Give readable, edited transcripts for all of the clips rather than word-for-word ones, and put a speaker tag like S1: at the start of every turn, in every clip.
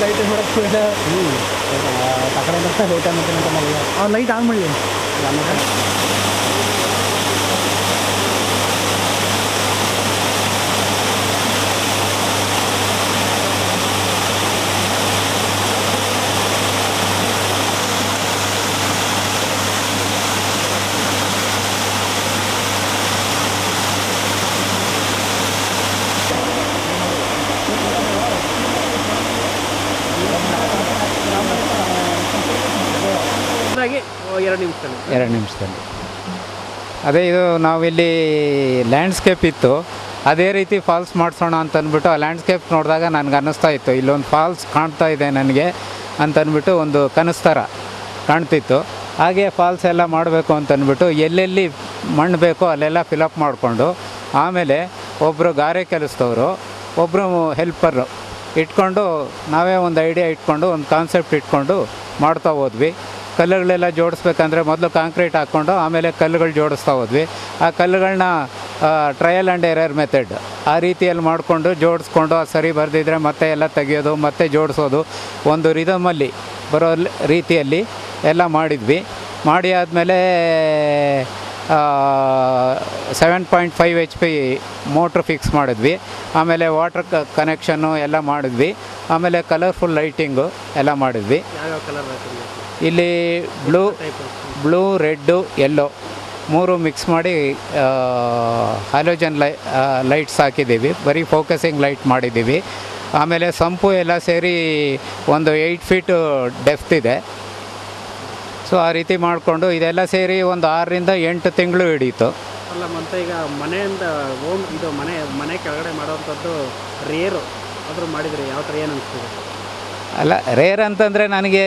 S1: Light ಮಾಡೋದು
S2: ತಕಡೆ light ಅಂತ
S1: light on ಮಾಡಲಿ.
S2: ಎರಡು ನಿಮಿಷದಲ್ಲಿ ಅದೇ ಇದು ನಾವಿಲ್ಲಿ ಲ್ಯಾಂಡ್ಸ್ಕೇಪ್ ಇತ್ತು, ಅದೇ ರೀತಿ ಫಾಲ್ಸ್ ಮಾಡಿಸೋಣ ಅಂತಂದ್ಬಿಟ್ಟು ಆ ಲ್ಯಾಂಡ್ಸ್ಕೇಪ್ ನೋಡಿದಾಗ ನನಗೆ ಅನ್ನಿಸ್ತಾ ಇತ್ತು ಇಲ್ಲೊಂದು ಫಾಲ್ಸ್ ಕಾಣ್ತಾ ಇದೆ ನನಗೆ ಅಂತಂದ್ಬಿಟ್ಟು ಒಂದು ಕನಸು ಥರ ಕಾಣ್ತಿತ್ತು. ಹಾಗೆ ಫಾಲ್ಸ್ ಎಲ್ಲ ಮಾಡಬೇಕು ಅಂತಂದ್ಬಿಟ್ಟು ಎಲ್ಲೆಲ್ಲಿ ಮಣ್ಣು ಬೇಕೋ ಅಲ್ಲೆಲ್ಲ ಫಿಲಪ್ ಮಾಡಿಕೊಂಡು ಆಮೇಲೆ ಒಬ್ಬರು ಗಾರೆ ಕೆಲಸದವರು ಒಬ್ಬರು ಹೆಲ್ಪರು ಇಟ್ಕೊಂಡು ನಾವೇ ಒಂದು ಐಡಿಯಾ ಇಟ್ಕೊಂಡು ಒಂದು ಕಾನ್ಸೆಪ್ಟ್ ಇಟ್ಕೊಂಡು ಮಾಡ್ತಾ ಹೋದ್ವಿ. ಕಲ್ಲುಗಳೆಲ್ಲ ಜೋಡಿಸ್ಬೇಕಂದ್ರೆ ಮೊದಲು ಕಾಂಕ್ರೀಟ್ ಹಾಕ್ಕೊಂಡು ಆಮೇಲೆ ಕಲ್ಲುಗಳು ಜೋಡಿಸ್ತಾ ಹೋದ್ವಿ. ಆ ಕಲ್ಲುಗಳನ್ನ ಟ್ರಯಲ್ ಆ್ಯಂಡ್ ಎರರ್ ಮೆಥಡ್ ಆ ರೀತಿಯಲ್ಲಿ ಮಾಡಿಕೊಂಡು ಜೋಡಿಸ್ಕೊಂಡು ಅದು ಸರಿ ಬರೆದಿದ್ರೆ ಮತ್ತೆ ಎಲ್ಲ ತೆಗೆಯೋದು ಮತ್ತೆ ಜೋಡಿಸೋದು ಒಂದು ರಿದಮಲ್ಲಿ ಬರೋ ರೀತಿಯಲ್ಲಿ ಎಲ್ಲ ಮಾಡಿದ್ವಿ. ಮಾಡಿ ಆದಮೇಲೆ 7.5 HP ಮೋಟ್ರ್ ಫಿಕ್ಸ್ ಮಾಡಿದ್ವಿ. ಆಮೇಲೆ ವಾಟ್ರ್ ಕನೆಕ್ಷನ್ನು ಎಲ್ಲ ಮಾಡಿದ್ವಿ. ಆಮೇಲೆ ಕಲರ್ಫುಲ್ ಲೈಟಿಂಗು ಎಲ್ಲ ಮಾಡಿದ್ವಿ. ಇಲ್ಲಿ ಬ್ಲೂ ರೆಡ್ಡು ಯೆಲ್ಲೋ 3 ಮಿಕ್ಸ್ ಮಾಡಿ ಹ್ಯಾಲೋಜನ್ ಲೈಟ್ಸ್ ಹಾಕಿದ್ದೀವಿ. ಬರೀ ಫೋಕಸಿಂಗ್ ಲೈಟ್ ಮಾಡಿದ್ದೀವಿ. ಆಮೇಲೆ ಸಂಪು ಎಲ್ಲ ಸೇರಿ ಒಂದು 8 ಫೀಟ್ ಡೆಪ್ತ್ ಇದೆ. ಸೊ ಆ ರೀತಿ ಮಾಡಿಕೊಂಡು ಇದೆಲ್ಲ ಸೇರಿ ಒಂದು 6 ರಿಂದ 8 ತಿಂಗಳು ಹಿಡೀತು.
S1: ಅಲ್ಲ ಮತ್ತು ಈಗ ಮನೆಯಿಂದ ಇದು ಮನೆ ಕೆಳಗಡೆ ಮಾಡೋವಂಥದ್ದು ರೇರು ಆದರೂ ಮಾಡಿದರೆ ಯಾವ ಥರ ಏನು ಅನಿಸ್ತಿದೆ?
S2: ಅಲ್ಲ ರೇರ್ ಅಂತಂದರೆ ನನಗೆ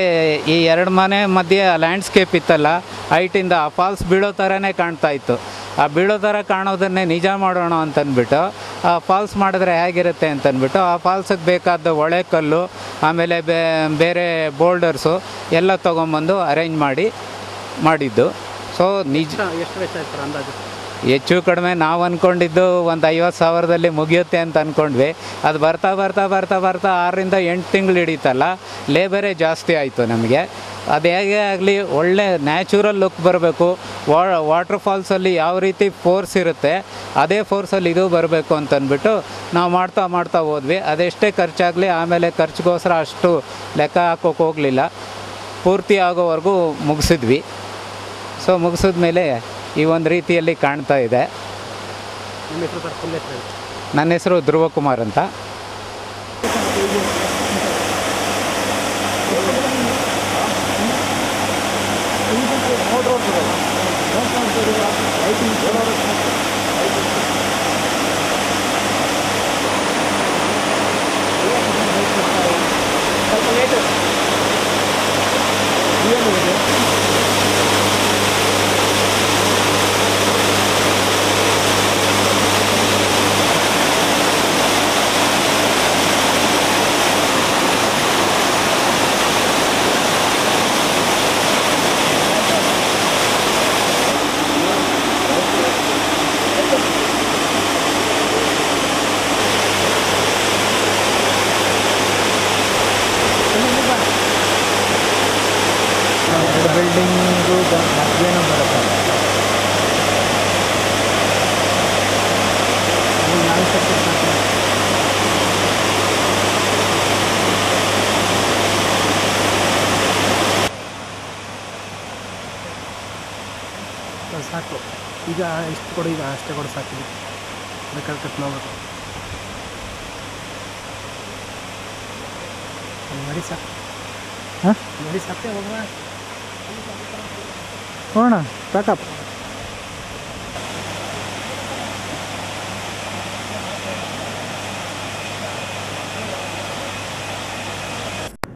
S2: ಈ 2 ಮನೆ ಮಧ್ಯೆ ಲ್ಯಾಂಡ್ಸ್ಕೇಪ್ ಇತ್ತಲ್ಲ, ಹೈಟಿಂದ ಆ ಫಾಲ್ಸ್ ಬೀಳೋ ಥರನೇ ಕಾಣ್ತಾ ಇತ್ತು. ಆ ಬೀಳೋ ಥರ ಕಾಣೋದನ್ನೇ ನಿಜ ಮಾಡೋಣ ಅಂತಂದ್ಬಿಟ್ಟು ಆ ಫಾಲ್ಸ್ ಮಾಡಿದ್ರೆ ಹೇಗಿರುತ್ತೆ ಅಂತಂದ್ಬಿಟ್ಟು ಆ ಫಾಲ್ಸಿಗೆ ಬೇಕಾದ ಒಳೆ ಕಲ್ಲು ಆಮೇಲೆ ಬೇರೆ ಬೋಲ್ಡರ್ಸು ಎಲ್ಲ ತೊಗೊಂಬಂದು ಅರೇಂಜ್ ಮಾಡಿದ್ದು. ಸೊ ನಿಜ
S1: ಎಷ್ಟು ವೆಚ್ಚ ಆಯ್ತು ಅಂದಾಜು?
S2: ಹೆಚ್ಚು ಕಡಿಮೆ ನಾವು ಅಂದ್ಕೊಂಡಿದ್ದು ಒಂದು 50,000ದಲ್ಲಿ ಮುಗಿಯುತ್ತೆ ಅಂತ ಅಂದ್ಕೊಂಡ್ವಿ. ಅದು ಬರ್ತಾ 6 ರಿಂದ 8 ತಿಂಗಳು ಹಿಡಿತಲ್ಲ, ಲೇಬರೇ ಜಾಸ್ತಿ ಆಯಿತು ನಮಗೆ. ಅದು ಹೇಗೆ ಆಗಲಿ ಒಳ್ಳೆ ನ್ಯಾಚುರಲ್ ಲುಕ್ ಬರಬೇಕು. ವಾಟರ್ ಫಾಲ್ಸಲ್ಲಿ ಯಾವ ರೀತಿ ಫೋರ್ಸ್ ಇರುತ್ತೆ ಅದೇ ಫೋರ್ಸಲ್ಲಿ ಇದು ಬರಬೇಕು ಅಂತಂದ್ಬಿಟ್ಟು ನಾವು ಮಾಡ್ತಾ ಹೋದ್ವಿ. ಅದೆಷ್ಟೇ ಖರ್ಚಾಗಲಿ ಆಮೇಲೆ ಖರ್ಚಿಗೋಸ್ಕರ ಅಷ್ಟು ಲೆಕ್ಕ ಹಾಕೋಕೆ ಹೋಗಲಿಲ್ಲ. ಪೂರ್ತಿ ಆಗೋವರೆಗೂ ಮುಗಿಸಿದ್ವಿ. ಸೊ ಮುಗಿಸಿದ ಮೇಲೆ ಈ ಒಂದು ರೀತಿಯಲ್ಲಿ ಕಾಣ್ತಾ ಇದೆ.
S1: ನಿಮ್ಮ ಹೆಸರು ಸರ್? ಫುಲ್ ಹೆಸರು?
S2: ನನ್ನ ಹೆಸರು ಧ್ರುವಕುಮಾರ್ ಅಂತ. ಬಿಲ್ಡಿಂಗು ಮಧ್ಯಾಹ್ನ ಬರುತ್ತೆ.
S1: ಸಾಕು ಈಗ ಇಷ್ಟು ಕೊಡು, ಈಗ ಅಷ್ಟೇ ಕೊಡು ಸಾಕು. ಬೇಕಾದ್ರೆ ಕಟ್ ಮಾಡ್ಬೇಕು. ನೋಡಿ ಸಾಕು.
S2: ಹಾಂ
S1: ನೋಡಿ ಸಾಕೆ ಹೋಗೋಣ.
S2: ಹೋಗೋಣ ಪ್ಯಾಕಪ್.